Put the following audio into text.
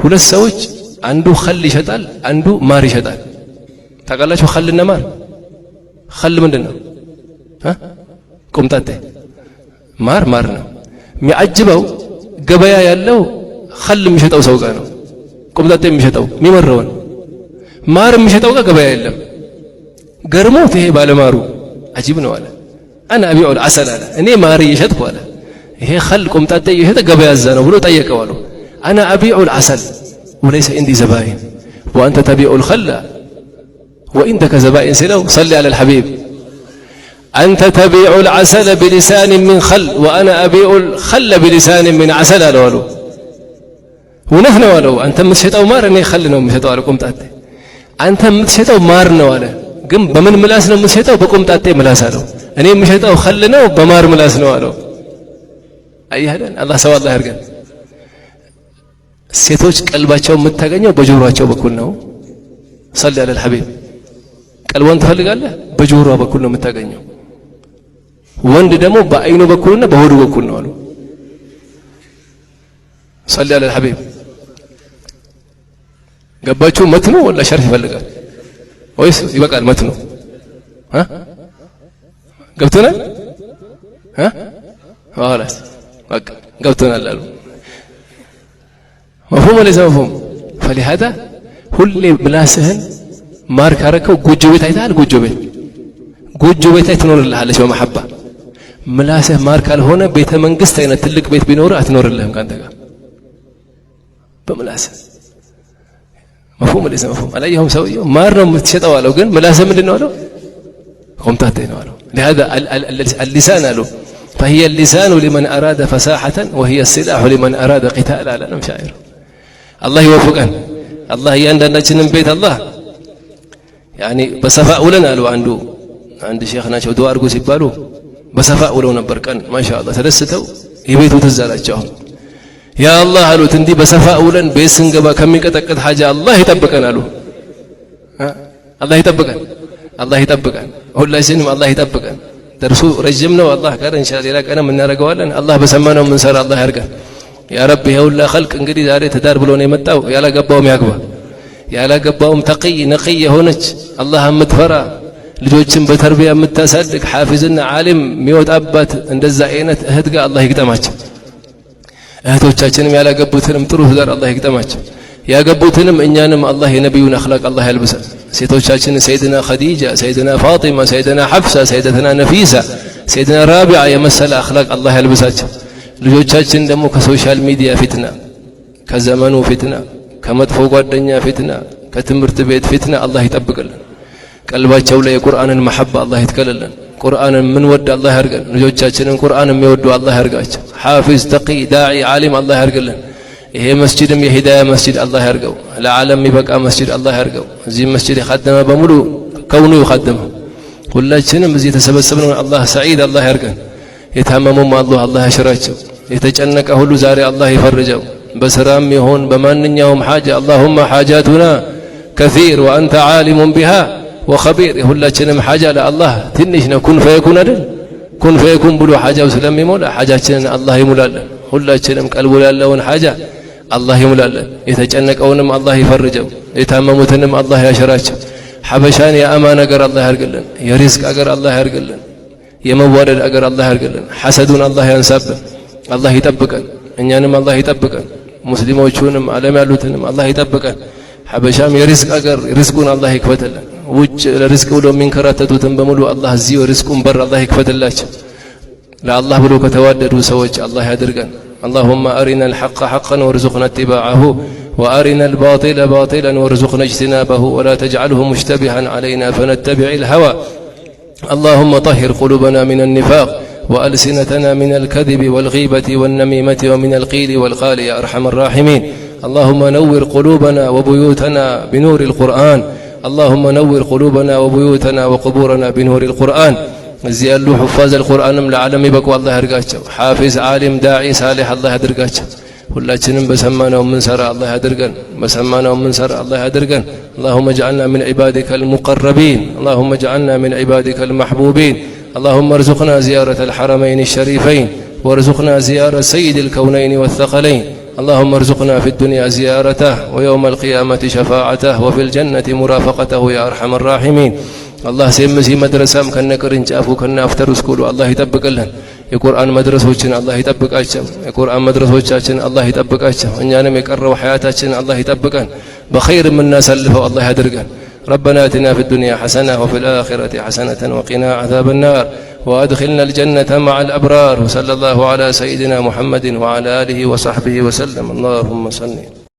ሁለት ሰዎች አንዱ ኸል ይሸጣል አንዱ ማር ይሸጣል ታውቃላችሁ ኸልና ማር ኸል ምንድነው ቆምጣጤ ማር ነው የሚያጅበው ገበያ ያለው ኸል የሚሸጠው ሰው ጋር ነው ቆምጣጤ የሚሸጠው የሚመረውን ማር የሚሸጠው ጋር ገበያ የለም ገርሞት ይሄ ባለማሩ አጂብ ነው አለ አና አቢዑ العسل አለ እኔ ማር እየሸጥኩ አለ ይሄ ኸል ቆምጣጤ እየሸጠ ገበያ ያዛ ነው ብሎ ጠየቀው አለ አና አቢዑ العسل وليس عندي زبائن وانت تبيع الخل وعندك زبائن سلو صلي على الحبيب أنت تبيع العسل بلسان من خل وأنا أبيع الخل بلسان من عسل ألوالو ونحن ولو أنت متشتو مار أني خلنا متشتو على قمتاتي أنت متشتو مار نواله قم بمن ملاسنا متشتو بقمتاتي ملاسالو أني متشتو خلنا بمار ملاسنا والو أي هذا الله سوى الله يرجع ሴቶች ቀልባቸው የምታገኘው በጆሮአቸው በኩል ነው صلي على الحبيب ቀልቧን ትፈልጋለህ በጆሮዋ በኩል ነው የምታገኘው ወንድ ደግሞ በአይኑ በኩልና በሆዱ በኩል ነው አሉ صلي على الحبيب ገባችሁ መትኑ ወላ ሸርፍ ይፈልጋል ወይስ ይበቃል መትኑ ገብቶናል خلاص በቃ ገብቶናል አሉ مفهوم ولا مفهوم فلهذا ሁሌ ምላስህን ማር ካረከው ጎጆ ቤት አይተሃል ጎጆ ቤት ትኖርልሃለች በመሐባ ምላስህ ማር ካልሆነ ቤተ መንግስት አይነት ትልቅ ቤት ቢኖር አትኖርልህም ካንተ ጋር በምላስህ مفهوم ولا مفهوم አላየሁም ሰውየው ማር ነው የምትሸጠው አለው ግን ምላስህ ምንድነው አለው ቆምጣጤ ነው አለው لهذا اللسان አለው فهي اللسان لمن أراد فصاحة وهي السلاح لمن أراد قتال على المشاعر الله يوفقنا الله يندناچنن بيت الله يعني بصفاء ولنا قالوا عند شيخنا شو دعاء ارغو ሲባሉ በሰፋ ውለው ነበር ቀን ማሻአላህ ተደስተው የቤቱ ተዛላቸው ያ አላህ አሉት እንዲህ በሰፋ ውለን ቤት ስንገባ ከሚቀጠቅጥ ሐጃ አላህ ይጠብቀን አሉ አላህ ይጠብቀን ሁላችንም አላህ ይጠብቀን درس رجم ነው አላህ ጋር ኢንሻአላህ ሌላ ቀንም እናረጋዋለን አላህ በሰማነው ምን ሰራ አላህ ያርጋል ያ ረቢ ይሁላ خلق እንግዲህ ዛሬ ተዳር ብሎ ነው የመጣው ያላገባውም ያግባ ያላገባውም ተقي ነقي የሆነች አላህ የምትፈራ ልጆችን በተርቢያ የምታሳድግ ሐፊዝና ዓሊም የሚወጣባት እንደዛ አይነት እህት ጋር አላህ ይግጠማቸው እህቶቻችንም ያላገቡትንም ጥሩ ትዳር አላህ ይግጠማቸው ያገቡትንም እኛንም አላህ የነብዩን አኽላቅ አላህ ያልብሰን ሴቶቻችን ሰይድና ኸዲጃ ሰይድና ፋጢማ ሰይድና ሐፍሳ ሰይድና ነፊሳ ሰይድና ራቢዓ የመሰለ አኽላቅ አላህ ያልብሳቸው ልጆቻችን ደግሞ ከሶሻል ሚዲያ ፊትና ከዘመኑ ፊትና ከመጥፎ ጓደኛ ፊትና ከትምህርት ቤት ፊትና አላህ ይጠብቅልን ቀልባቸው ላይ የቁርአንን መሐባ አላህ ይትከለልን ቁርአንን ምን ወድ አላህ ያርገን ልጆቻችንን ቁርአን የሚወዱ አላህ ያርጋቸው ሐፊዝ ተቂ ዳዒ ዓሊም አላህ ያርገልን ይሄ መስጂድም የሂዳያ መስጂድ አላህ ያርገው ለዓለም ይበቃ መስጂድ አላህ ያርገው እዚህ መስጂድ የኸደመ በሙሉ ከውኑ ይኸደመ ሁላችንም እዚህ ተሰበሰብነው አላህ ሰዒድ አላህ ያርገን የታመሙም አላህ ያሽራቸው የተጨነቀ ሁሉ ዛሬ አላህ ይፈርጀው በስራም ይሁን በማንኛውም ሐጃ اللهم حاجاتنا كثير وانت عالم بها وخبير ሁላችንም ሐጃ ለአላህ ትንሽ ነው ኩን ፈየኩን አይደል ኩን ፈየኩን ብሎ ሐጃው ስለሚሞላ ሐጃችንን አላህ ይሙላልን ሁላችንም ቀልቡ ያለውን ሐጃ አላህ ይሙላልን የተጨነቀውንም አላህ ይፈርጀው የታመሙትንም አላህ ያሽራቸው ሐበሻን የአማን ነገር አላህ ያርግልን የሪዝቅ አገር አላህ ያርግልን የመዋደድ አገር አላህ ያርግልን ሐሰዱን አላህ ያንሳብን አላህ ይጠብቀን እኛንም አላህ ይጠብቀን ሙስሊሞቹንም ዓለም ያሉትንም አላህ ይጠብቀን ሐበሻም የሪዝቅ አገር ሪዝቁን አላህ ይክፈትልን ውጭ ለሪዝቅ ብሎ የሚንከራተቱትን በሙሉ አላህ እዚህ ሪዝቁን በር አላህ ይክፈትላቸው ለአላህ ብሎ ከተዋደዱ ሰዎች አላህ ያድርገን اللهم أرنا الحق حقا وارزقنا اتباعه وأرنا الباطل باطلا وارزقنا اجتنابه ولا تجعله مشتبها علينا فنتبع الهوى اللهم طهر قلوبنا من النفاق وألسنتنا من الكذب والغيبة والنميمة ومن القيل والقال يا أرحم الراحمين اللهم نور قلوبنا وبيوتنا بنور القرآن اللهم نور قلوبنا وبيوتنا وقبورنا بنور القرآن እዚህ ያሉ حفاظ القرآንም ለዓለም ይበቁ አላህ ያድርጋቸው حافظ عالم داعي صالح አላህ ያድርጋቸው ሁላችንም በሰማነው ምን ሰራ አላህ ያድርገን በሰማነው ምን ሰራ አላህ ያድርገን اللهم اجعلنا من عبادك المقربين اللهم اجعلنا من عبادك المحبوبين اللهم ارزقنا زيارة الحرمين الشريفين وارزقنا زيارة سيد الكونين والثقلين اللهم ارزقنا في الدنيا زيارته ويوم القيامة شفاعته وفي الجنة مرافقته يا أرحم الراحمين الله سيمسي مدرسام كنا كرنجافو كنا افتر سكولو الله يطبقልን የቁርአን መድረሶችን አላህ ይጠብቃቸው የቁርአን መድረሶቻችን አላህ ይጠብቃቸው እኛንም የቀረው ሐያታችን አላህ ይጠብቀን በኸይር የምናሳልፈው አላህ ያድርገን ربنا آتنا في الدنيا حسنة وفي الآخرة حسنة وقنا عذاب النار وأدخلنا الجنة مع الأبرار وصلى الله على سيدنا محمد وعلى آله وصحبه وسلم اللهم صل